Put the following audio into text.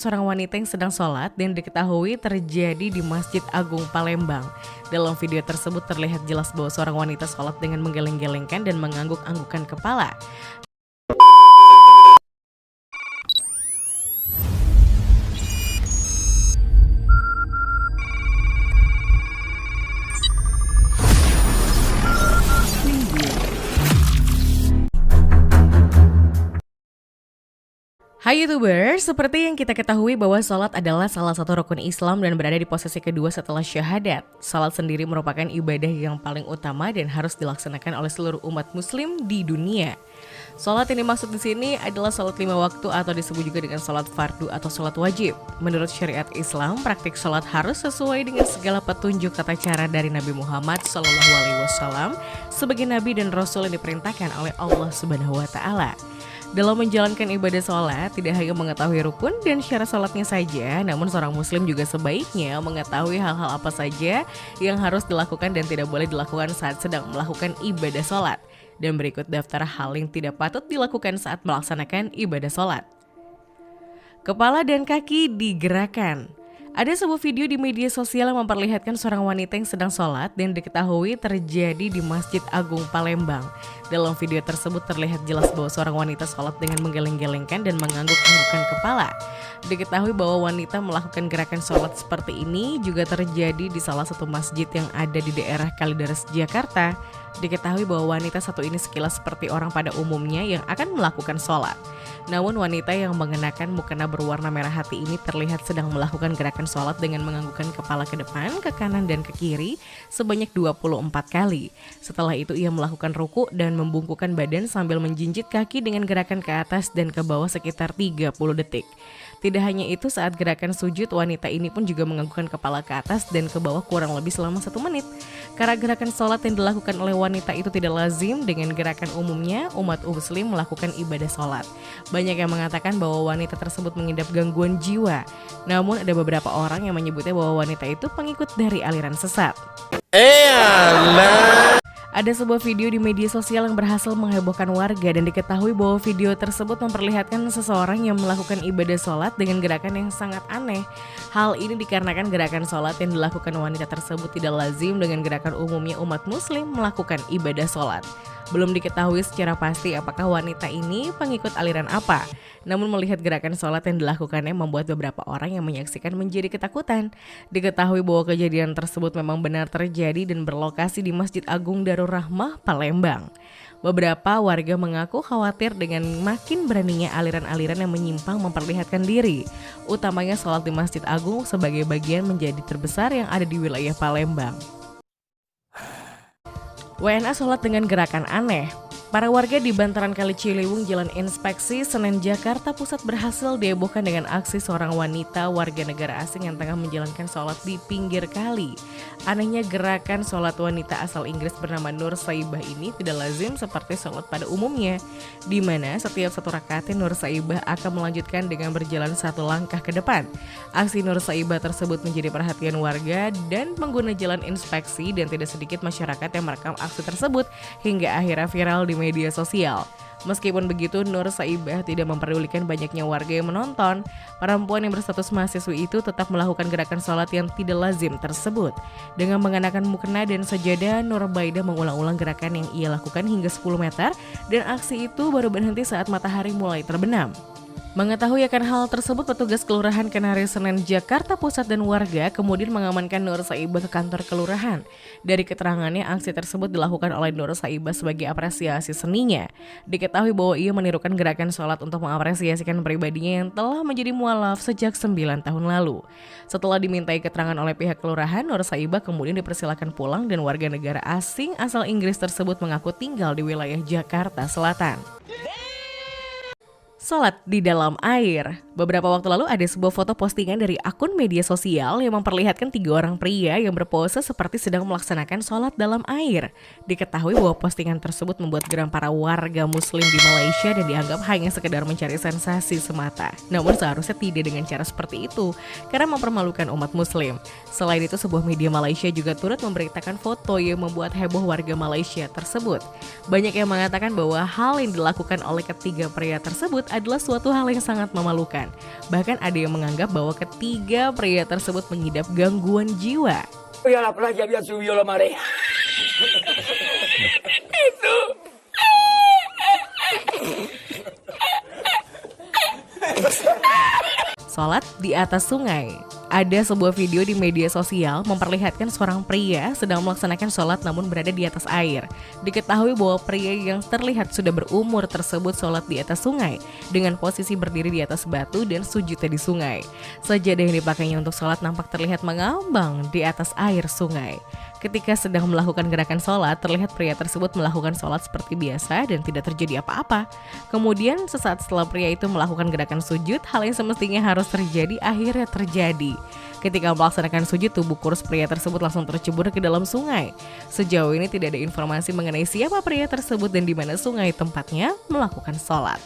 Seorang wanita yang sedang sholat dan diketahui terjadi di Masjid Agung Palembang. Dalam video tersebut terlihat jelas bahwa seorang wanita sholat dengan menggeleng-gelengkan dan mengangguk-anggukan kepala. Hai YouTuber, seperti yang kita ketahui bahwa sholat adalah salah satu rukun Islam dan berada di posisi kedua setelah syahadat. Sholat sendiri merupakan ibadah yang paling utama dan harus dilaksanakan oleh seluruh umat muslim di dunia. Sholat yang dimaksud di sini adalah sholat 5 waktu atau disebut juga dengan sholat fardu atau sholat wajib. Menurut syariat Islam, praktik sholat harus sesuai dengan segala petunjuk tata cara dari Nabi Muhammad SAW sebagai Nabi dan Rasul yang diperintahkan oleh Allah Subhanahu Wa Taala. Dalam menjalankan ibadah sholat, tidak hanya mengetahui rukun dan syarat sholatnya saja, namun seorang muslim juga sebaiknya mengetahui hal-hal apa saja yang harus dilakukan dan tidak boleh dilakukan saat sedang melakukan ibadah sholat. Dan berikut daftar hal yang tidak patut dilakukan saat melaksanakan ibadah sholat. Kepala dan kaki digerakkan. Ada sebuah video di media sosial yang memperlihatkan seorang wanita yang sedang sholat dan diketahui terjadi di Masjid Agung Palembang. Dalam video tersebut terlihat jelas bahwa seorang wanita sholat dengan menggeleng-gelengkan dan mengangguk-anggukan kepala. Diketahui bahwa wanita melakukan gerakan sholat seperti ini juga terjadi di salah satu masjid yang ada di daerah Kalideres, Jakarta. Diketahui bahwa wanita satu ini sekilas seperti orang pada umumnya yang akan melakukan sholat. Namun wanita yang mengenakan mukena berwarna merah hati ini terlihat sedang melakukan gerakan sholat dengan menganggukkan kepala ke depan, ke kanan, dan ke kiri sebanyak 24 kali. Setelah itu ia melakukan ruku dan membungkukkan badan sambil menjinjit kaki dengan gerakan ke atas dan ke bawah sekitar 30 detik. Tidak hanya itu, saat gerakan sujud, wanita ini pun juga menganggukkan kepala ke atas dan ke bawah kurang lebih selama 1 menit. Karena gerakan sholat yang dilakukan oleh wanita itu tidak lazim dengan gerakan umumnya, umat muslim melakukan ibadah sholat. Banyak yang mengatakan bahwa wanita tersebut mengidap gangguan jiwa. Namun ada beberapa orang yang menyebutnya bahwa wanita itu pengikut dari aliran sesat. Ada sebuah video di media sosial yang berhasil menghebohkan warga dan diketahui bahwa video tersebut memperlihatkan seseorang yang melakukan ibadah sholat dengan gerakan yang sangat aneh. Hal ini dikarenakan gerakan sholat yang dilakukan wanita tersebut tidak lazim dengan gerakan umumnya umat muslim melakukan ibadah sholat. Belum diketahui secara pasti apakah wanita ini pengikut aliran apa. Namun melihat gerakan sholat yang dilakukannya membuat beberapa orang yang menyaksikan menjadi ketakutan. Diketahui bahwa kejadian tersebut memang benar terjadi dan berlokasi di Masjid Agung Darul Rahmah, Palembang. Beberapa warga mengaku khawatir dengan makin beraninya aliran-aliran yang menyimpang memperlihatkan diri. Utamanya sholat di Masjid Agung sebagai bagian menjadi terbesar yang ada di wilayah Palembang. WNA sholat dengan gerakan aneh. Para warga di bantaran Kali Ciliwung, Jalan Inspeksi, Senen, Jakarta Pusat berhasil dihebohkan dengan aksi seorang wanita warga negara asing yang tengah menjalankan sholat di pinggir kali. Anehnya gerakan sholat wanita asal Inggris bernama Nur Saibah ini tidak lazim seperti sholat pada umumnya, di mana setiap satu rakaatnya Nur Saibah akan melanjutkan dengan berjalan 1 langkah ke depan. Aksi Nur Saibah tersebut menjadi perhatian warga dan pengguna Jalan Inspeksi dan tidak sedikit masyarakat yang merekam aksi tersebut hingga akhirnya viral di media sosial. Meskipun begitu, Nur Saibah tidak memperdulikan banyaknya warga yang menonton. Perempuan yang berstatus mahasiswi itu tetap melakukan gerakan sholat yang tidak lazim tersebut. Dengan mengenakan mukena dan sajadah, Nur Baidah mengulang-ulang gerakan yang ia lakukan hingga 10 meter dan aksi itu baru berhenti saat matahari mulai terbenam. Mengetahui akan hal tersebut, petugas Kelurahan Kenari Senen, Jakarta Pusat dan warga kemudian mengamankan Nur Saibah ke kantor kelurahan. Dari keterangannya, aksi tersebut dilakukan oleh Nur Saibah sebagai apresiasi seninya. Diketahui bahwa ia menirukan gerakan sholat untuk mengapresiasikan pribadinya yang telah menjadi mualaf sejak 9 tahun lalu. Setelah dimintai keterangan oleh pihak kelurahan, Nur Saibah kemudian dipersilakan pulang dan warga negara asing asal Inggris tersebut mengaku tinggal di wilayah Jakarta Selatan. Sholat di dalam air. Beberapa waktu lalu ada sebuah foto postingan dari akun media sosial yang memperlihatkan 3 orang pria yang berpose seperti sedang melaksanakan sholat dalam air. Diketahui bahwa postingan tersebut membuat geram para warga muslim di Malaysia dan dianggap hanya sekedar mencari sensasi semata. Namun seharusnya tidak dengan cara seperti itu, karena mempermalukan umat muslim. Selain itu, sebuah media Malaysia juga turut memberitakan foto yang membuat heboh warga Malaysia tersebut. Banyak yang mengatakan bahwa hal yang dilakukan oleh ketiga pria tersebut adalah suatu hal yang sangat memalukan. Bahkan ada yang menganggap bahwa ketiga pria tersebut mengidap gangguan jiwa. Voy a la playa, había subido la marea. Itu. Sholat di atas sungai. Ada sebuah video di media sosial memperlihatkan seorang pria sedang melaksanakan sholat namun berada di atas air. Diketahui bahwa pria yang terlihat sudah berumur tersebut sholat di atas sungai dengan posisi berdiri di atas batu dan sujudnya di sungai. Sajadah yang dipakainya untuk sholat nampak terlihat mengambang di atas air sungai. Ketika sedang melakukan gerakan sholat, terlihat pria tersebut melakukan sholat seperti biasa dan tidak terjadi apa-apa. Kemudian sesaat setelah pria itu melakukan gerakan sujud, hal yang semestinya harus terjadi akhirnya terjadi. Ketika melaksanakan sujud, tubuh kurus pria tersebut langsung tercebur ke dalam sungai. Sejauh ini tidak ada informasi mengenai siapa pria tersebut dan di mana sungai tempatnya melakukan sholat.